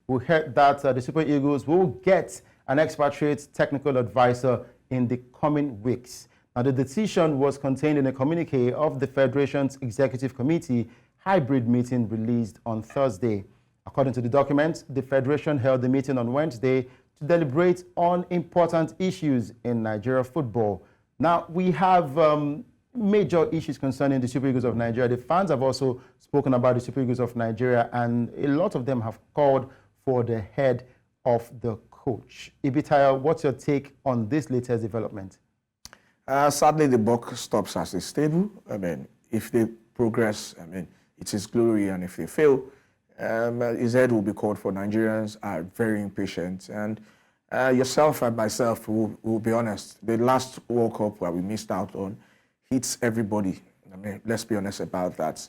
we heard that the Super Eagles will get an expatriate technical advisor in the coming weeks. Now, the decision was contained in a communique of the Federation's Executive Committee hybrid meeting released on Thursday. According to the document, the Federation held the meeting on Wednesday to deliberate on important issues in Nigeria football. Now, we have major issues concerning the Super Eagles of Nigeria. The fans have also spoken about the Super Eagles of Nigeria, and a lot of them have called for the head of the coach. Ibitayo, what's your take on this latest development? Sadly, the buck stops at the stable. I mean, if they progress, I mean, it's his glory, and if they fail, his head will be called for. Nigerians are very impatient, and yourself and myself will be honest. The last World Cup where we missed out on hits everybody. I mean, let's be honest about that.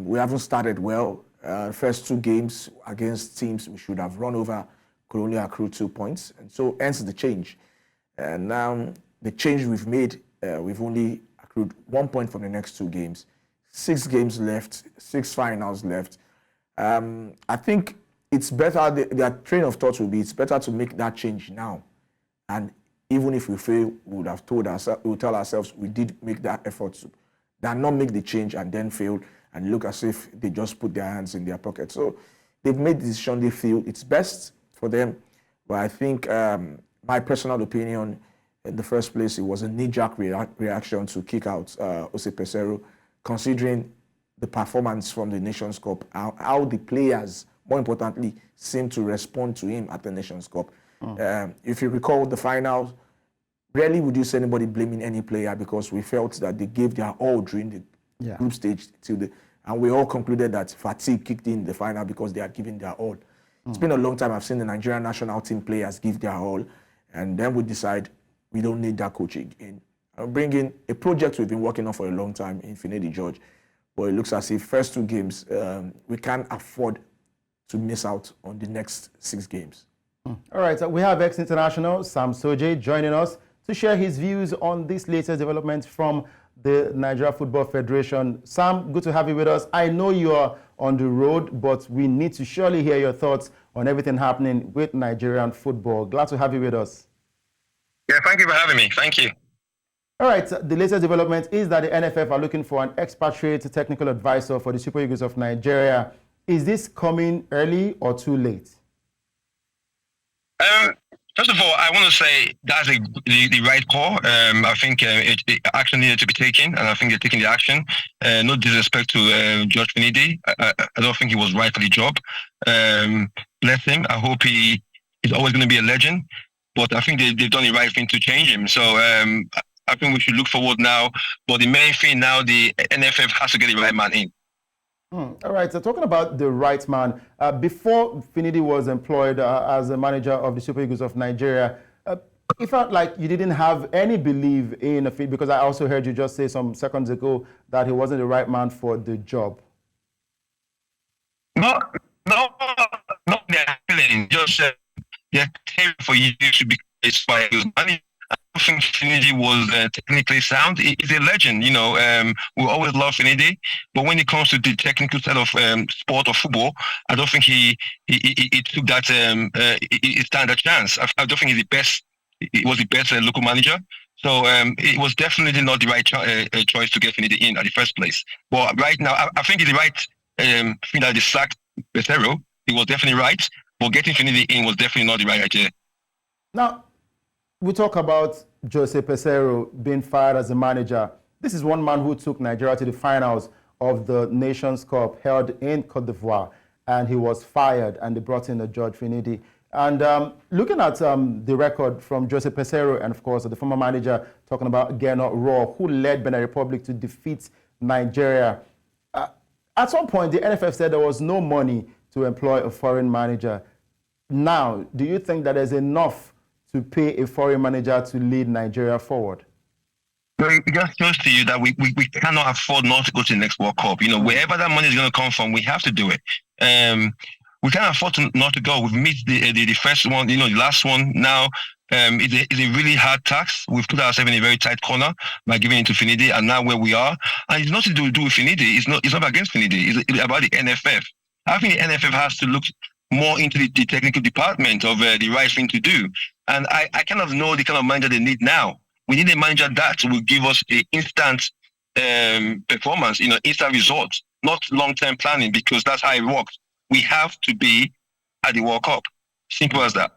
We haven't started well. First two games against teams we should have run over could only accrue 2 points, and so hence the change. And now the change we've made, we've only accrued 1 point from the next two games. 6 games left, 6 finals left. I think it's better, their train of thought will be, it's better to make that change now. And even if we fail, we would have told ourselves, we would tell ourselves we did make that effort than not make the change and then fail and look as if they just put their hands in their pocket. So they've made the decision they feel it's best for them. But I think my personal opinion, in the first place, it was a knee-jerk reaction to kick out Jose Peseiro, considering the performance from the Nations Cup, how the players, more importantly, seem to respond to him at the Nations Cup. If you recall the finals, rarely would you see anybody blaming any player because we felt that they gave their all during the group stage and we all concluded that fatigue kicked in the final because they had given their all. It's been a long time I've seen the Nigerian national team players give their all, and then we decide we don't need that coaching in. I'm bringing a project we've been working on for a long time in Finidi George, but it looks as if first 2 games, we can't afford to miss out on the next 6 games. All right, so we have ex-international Sam Sodje joining us to share his views on this latest development from the Nigeria Football Federation. Sam, good to have you with us. I know you are on the road, but we need to surely hear your thoughts on everything happening with Nigerian football. Glad to have you with us. Yeah, thank you for having me. Thank you. All right, so the latest development is that the NFF are looking for an expatriate technical advisor for the Super Eagles of Nigeria. Is this coming early or too late? First of all, I want to say that's the right call. I think action needed to be taken, and I think they're taking the action. No disrespect to George Finidi. I don't think he was right for the job. Bless him. I hope he is always going to be a legend. But I think they've done the right thing to change him. So I think we should look forward now. But the main thing now, the NFF has to get the right man in. All right, so talking about the right man, before Finidi was employed as a manager of the Super Eagles of Nigeria, it felt like you didn't have any belief in Finidi, because I also heard you just say some seconds ago that he wasn't the right man for the job. No, they're feeling just they're caring for you to be inspired. I don't think Finidi was technically sound. He's a legend, you know. We always love Finidi, but when it comes to the technical side of sport or football, I don't think he took that he stand a chance. I don't think he's the best. He was the best local manager. So it was definitely not the right choice to get Finidi in at the first place. But right now, I think it's the right thing that they sacked Peseiro. It was definitely right, but getting Finidi in was definitely not the right idea. Now, we talk about Jose Peseiro being fired as a manager. This is one man who took Nigeria to the finals of the Nations Cup held in Cote d'Ivoire, and he was fired, and they brought in George Finidi. And looking at the record from Jose Peseiro and, of course, the former manager, talking about Gernot Rohr, who led Benin Republic to defeat Nigeria. At some point, the NFF said there was no money to employ a foreign manager. Now, do you think that there's enough to pay a foreign manager to lead Nigeria forward? It just shows to you that we cannot afford not to go to the next World Cup. You know, wherever that money is going to come from, we have to do it. We can't afford not to go. We've missed the first one, you know, the last one. Now, it's a really hard task. We've put ourselves in a very tight corner by giving it to Finidi, and now where we are. And it's nothing to do with Finidi. It's not against Finidi. It's about the NFF. I think the NFF has to look more into the technical department of the right thing to do. And I kind of know the kind of manager they need now. We need a manager that will give us an instant performance, instant results, not long-term planning, because that's how it works. We have to be at the World Cup. Simple as that.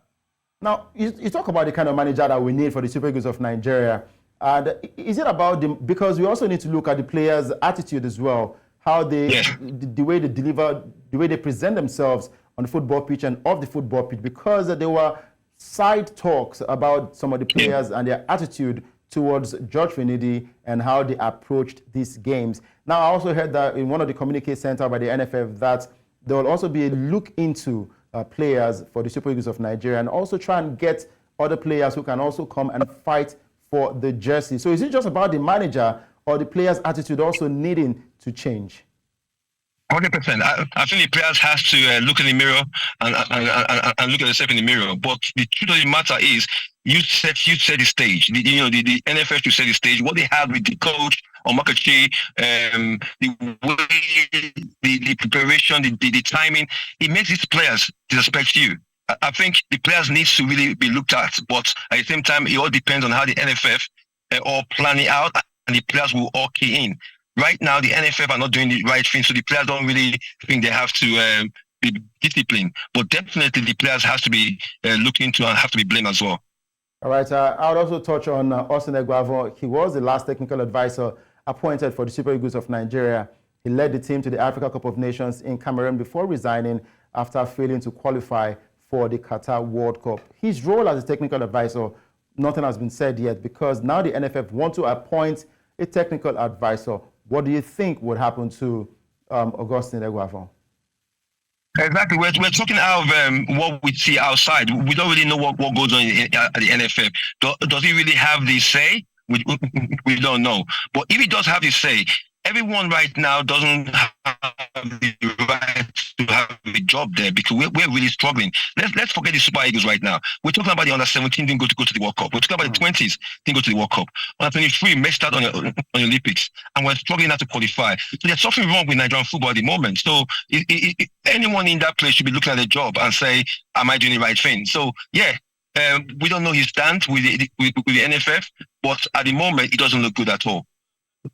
Now, you talk about the kind of manager that we need for the Super Eagles of Nigeria. And is it about them? Because we also need to look at the players' attitude as well, how they, Yes. the way they deliver, the way they present themselves on the football pitch and off the football pitch, because there were side talks about some of the players and their attitude towards George Finidi and how they approached these games. Now, I also heard that in one of the communique sent out by the NFF that there will also be a look into players for the Super Eagles of Nigeria and also try and get other players who can also come and fight for the jersey. So is it just about the manager or the players' attitude also needing to change? 100%. I think the players has to look in the mirror and look at themselves in the mirror. But the truth of the matter is, you set the stage. The NFF to set the stage. What they had with the coach or Makachi, the way, the preparation, the timing, it makes these players disrespect you. I think the players need to really be looked at. But at the same time, it all depends on how the NFF all plan it out, and the players will all key in. Right now, the NFF are not doing the right thing, so the players don't really think they have to be disciplined. But definitely, the players have to be looked into and have to be blamed as well. All right. I would also touch on Austin Eguavoen. He was the last technical advisor appointed for the Super Eagles of Nigeria. He led the team to the Africa Cup of Nations in Cameroon before resigning after failing to qualify for the Qatar World Cup. His role as a technical advisor, nothing has been said yet, because now the NFF want to appoint a technical advisor. What do you think would happen to Austin Eguavoen? Exactly. We're talking out of what we see outside. We don't really know what goes on at the NFF. Does he really have the say? We don't know. But if he does have the say, everyone right now doesn't have the right to have a job there, because we're really struggling. Let's forget the Super Eagles right now. We're talking about the under-17 didn't go to the World Cup. We're talking about the 20s didn't go to the World Cup. Under-23 missed out on the Olympics, and we're struggling now to qualify. So there's something wrong with Nigerian football at the moment. So anyone in that place should be looking at the job and say, am I doing the right thing? So yeah, we don't know his stand with the NFF, but at the moment, it doesn't look good at all.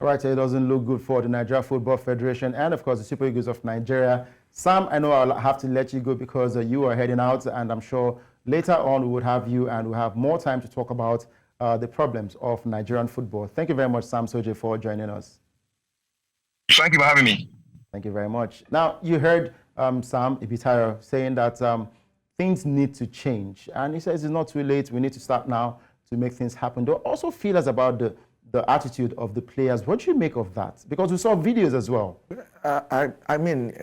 All right, so it doesn't look good for the Nigeria Football Federation and, of course, the Super Eagles of Nigeria. Sam, I know I'll have to let you go because you are heading out, and I'm sure later on we would have you and we'll have more time to talk about the problems of Nigerian football. Thank you very much, Sam Sodje, for joining us. Thank you for having me. Thank you very much. Now, you heard Sam Ibitayo saying that things need to change. And he says it's not too late. We need to start now to make things happen. There are also feelers about the attitude of the players. What do you make of that? Because we saw videos as well. I mean,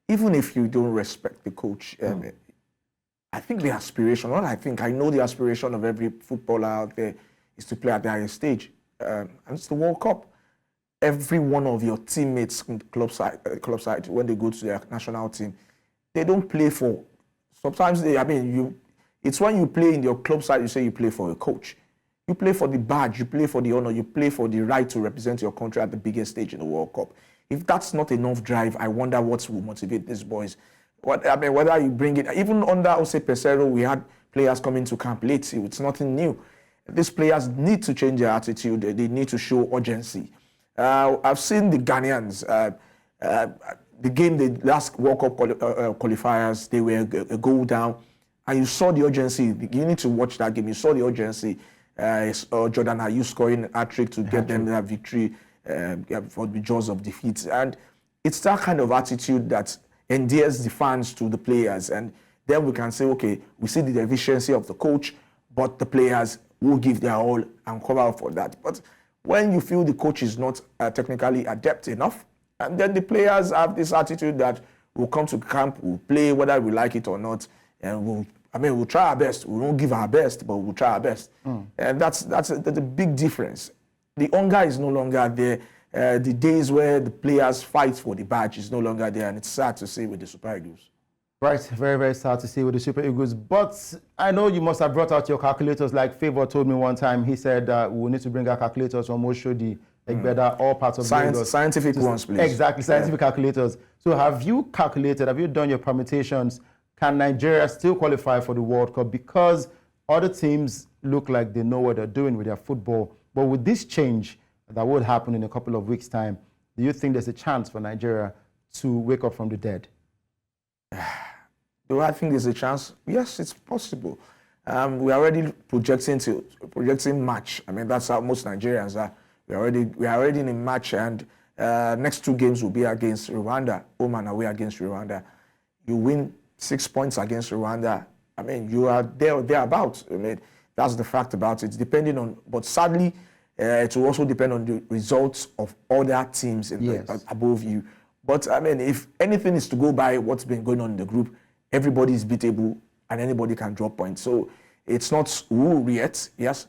even if you don't respect the coach, I think the aspiration, not I know the aspiration of every footballer out there is to play at the highest stage. And it's the World Cup. Every one of your teammates in the club side, when they go to their national team, they don't play for, sometimes it's when you play in your club side, you say you play for a coach. You play for the badge, you play for the honor, you play for the right to represent your country at the biggest stage in the World Cup. If that's not enough drive, I wonder what will motivate these boys. Whether you bring it, even under Jose Pesero, we had players coming to camp late. It's nothing new. These players need to change their attitude. They need to show urgency. I've seen the Ghanaians, the game, the last World Cup qualifiers, they were a goal down, and you saw the urgency. You need to watch that game. You saw the urgency. Jordan Ayew scoring a hat-trick to get them that victory for the jaws of defeat. And it's that kind of attitude that endears the fans to the players. And then we can say, okay, we see the deficiency of the coach, but the players will give their all and cover up for that. But when you feel the coach is not technically adept enough, and then the players have this attitude that we'll come to camp, we'll play whether we like it or not, and we'll try our best. We won't give our best, but we'll try our best. And that's a big difference. The hunger is no longer there. The days where the players fight for the badge is no longer there, and it's sad to see with the Super Eagles. Right, very, very sad to see with the Super Eagles. But I know you must have brought out your calculators. Like Favor told me one time, he said we need to bring our calculators from Oshodi, Egbeda, all parts of Lagos. Scientific ones, please. Exactly, scientific calculators. So have you calculated, have you done your permutations, can Nigeria still qualify for the World Cup? Because other teams look like they know what they're doing with their football. But with this change that will happen in a couple of weeks' time, do you think there's a chance for Nigeria to wake up from the dead? Do I think there's a chance? Yes, it's possible. We're already projecting match. I mean, that's how most Nigerians are. We are already in a match, and next 2 games will be against Rwanda, home and away against Rwanda. You win 6 points against Rwanda. I mean, you are there or thereabouts. I mean, that's the fact about it. Depending on, but sadly, it will also depend on the results of other teams above you. But I mean, if anything is to go by what's been going on in the group, everybody is beatable and anybody can drop points. So it's not rule yet, yes,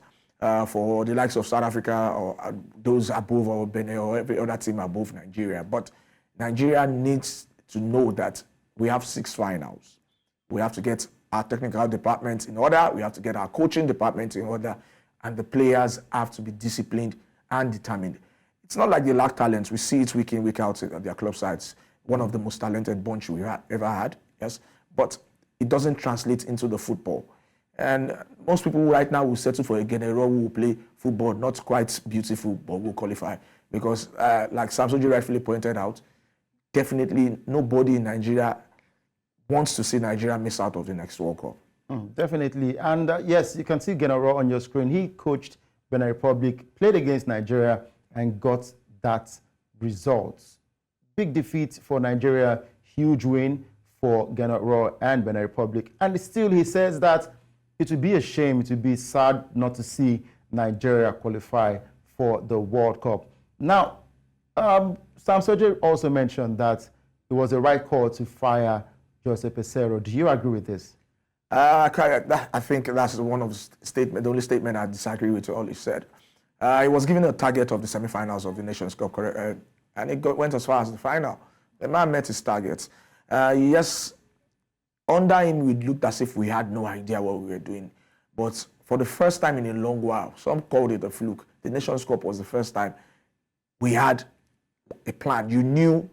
for the likes of South Africa or those above or Benin or every other team above Nigeria. But Nigeria needs to know that we have 6 finals. We have to get our technical department in order. We have to get our coaching department in order. And the players have to be disciplined and determined. It's not like they lack talent. We see it week in, week out at their club sides. One of the most talented bunch we've ever had, yes. But it doesn't translate into the football. And most people right now will settle for a general who will play football, not quite beautiful, but will qualify. Because like Sam Sodje rightfully pointed out, definitely nobody in Nigeria wants to see Nigeria miss out of the next World Cup. Definitely. And yes, you can see General on your screen. He coached Benin Republic, played against Nigeria, and got that result. Big defeat for Nigeria, huge win for General and Benin Republic. And still he says that it would be a shame, it would be sad not to see Nigeria qualify for the World Cup. Now, Sam Sodje also mentioned that it was a right call to fire Jose Peseiro. Do you agree with this? I think that's one of the only statement I disagree with all he said. He was given a target of the semi-finals of the Nations Cup, and it went as far as the final. The man met his targets. Yes, under him, we looked as if we had no idea what we were doing. But for the first time in a long while, some called it a fluke. The Nations Cup was the first time we had a plan. You knew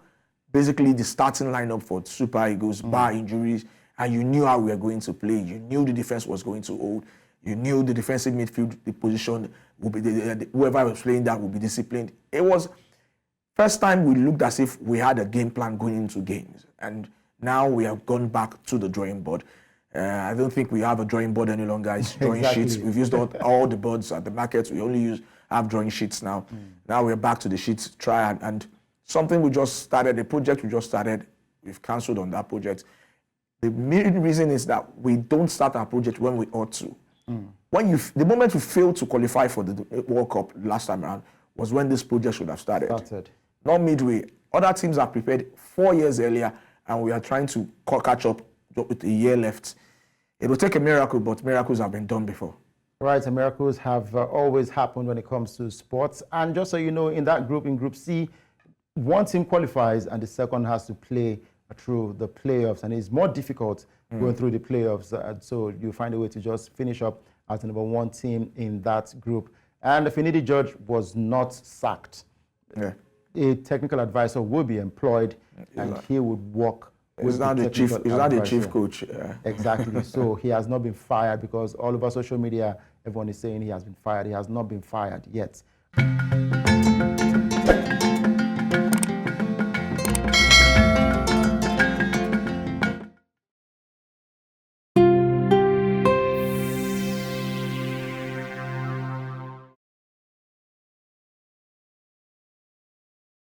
basically the starting lineup for Super Eagles, bar injuries, and you knew how we were going to play. You knew the defense was going to hold. You knew the defensive midfield, the position, would be whoever was playing that would be disciplined. It was first time we looked as if we had a game plan going into games. And now we have gone back to the drawing board. I don't think we have a drawing board any longer. It's drawing sheets. We've used all the boards at the market. We only have drawing sheets now. Now we're back to the sheets, try and something we just started, a project we just started, we've cancelled on that project. The main reason is that we don't start our project when we ought to. The moment we failed to qualify for the World Cup last time around was when this project should have started. Not midway. Other teams are prepared 4 years earlier, and we are trying to catch up with a year left. It will take a miracle, but miracles have been done before. Right, and miracles have always happened when it comes to sports. And just so you know, in that group, in Group C, one team qualifies and the second has to play through the playoffs, and it's more difficult going through the playoffs. So you find a way to just finish up as the #1 team in that group. And Finidi George was not sacked. A technical advisor will be employed, and he would work. He's not the chief coach. Exactly. So he has not been fired, because all over social media, everyone is saying he has been fired. He has not been fired yet.